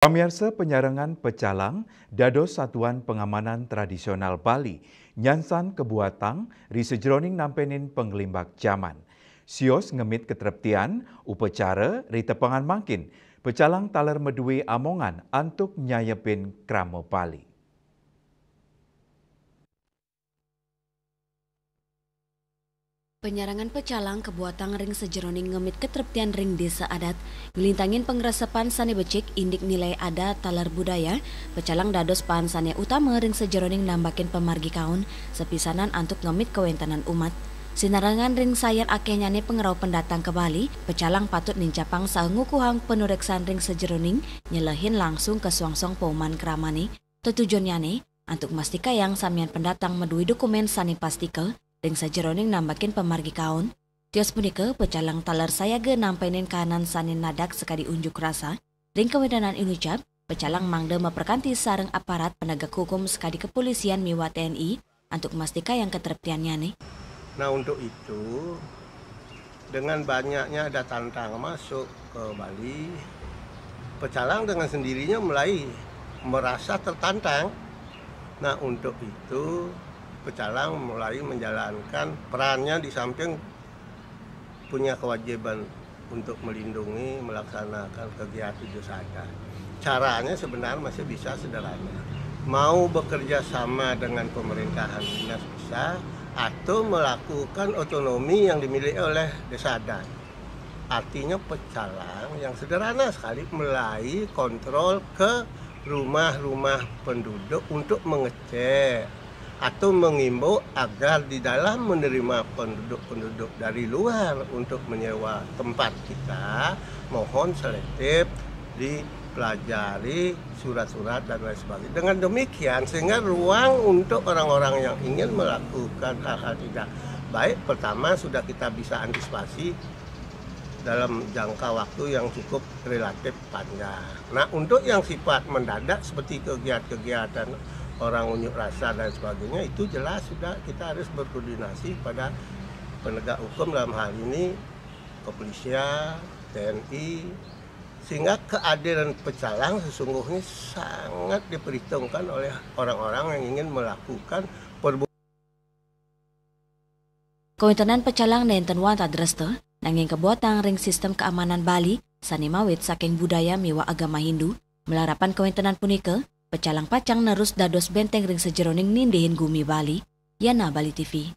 Pamirsa, penyarengan pecalang dados satuan pengamanan tradisional Bali nyansan kebuatang ri sejroning nampenin penglimbak zaman. Sios ngemit ketreptian upacara ri tepangan mangkin pecalang taler medue amongan antuk nyayepin kramo Bali. Penyarangan pecalang kebuatan ring sejeroning ngemit ketreptian ring desa adat, ngelintangin pengresepan sane becik indik nilai adat talar budaya, pecalang dados pan sane utama ring sejeroning nambakin pemargi kaun, sepisanan antuk ngemit kewentanan umat. Sinarangan ring sayar akenyane pengerau pendatang ke Bali, pecalang patut nincapang ngukuhang penureksan ring sejeroning, nyelehin langsung ke suangsong pauman kramani, tujuannya antuk mastika yang samian pendatang medui dokumen sani pastika, ring sajeroning nambakin pemargi kaun. Tios punika pecalang talar sayaga nampenin kanan sanin nadak sekali unjuk rasa. Ring kewedanan inucap, pecalang mangde memperkanti sareng aparat penegak hukum sekali kepolisian miwa TNI untuk mastika yang keterpiannya nih. Nah untuk itu, dengan banyaknya ada tantangan masuk ke Bali, pecalang dengan sendirinya mulai merasa tertantang. Nah untuk itu, pecalang mulai menjalankan perannya di samping punya kewajiban untuk melindungi, melaksanakan kegiatan desa adat. Caranya sebenarnya masih bisa sederhana. Mau bekerja sama dengan pemerintahan dinas bisa, atau melakukan otonomi yang dimiliki oleh desa adat. Artinya pecalang yang sederhana sekali mulai kontrol ke rumah-rumah penduduk untuk mengecek atau mengimbau agar di dalam menerima penduduk-penduduk dari luar untuk menyewa tempat kita, mohon selektif dipelajari surat-surat dan lain sebagainya. Dengan demikian sehingga ruang untuk orang-orang yang ingin melakukan hal-hal tidak baik, pertama sudah kita bisa antisipasi dalam jangka waktu yang cukup relatif panjang. Nah untuk yang sifat mendadak seperti kegiatan-kegiatan orang unjuk rasa dan sebagainya, itu jelas sudah kita harus berkoordinasi pada penegak hukum, dalam hal ini kepolisian, TNI, sehingga keadilan pecalang sesungguhnya sangat diperhitungkan oleh orang-orang yang ingin melakukan perbuatan. Kewentanan pecalang nenten wanta dreste, nanging kebuatan ring sistem keamanan Bali, sanimawit saking budaya miwa agama Hindu, melarapan kewentanan punika, pecalang pacang nerus dados benteng ring sejeroning nindihin gumi Bali, Yana Bali TV.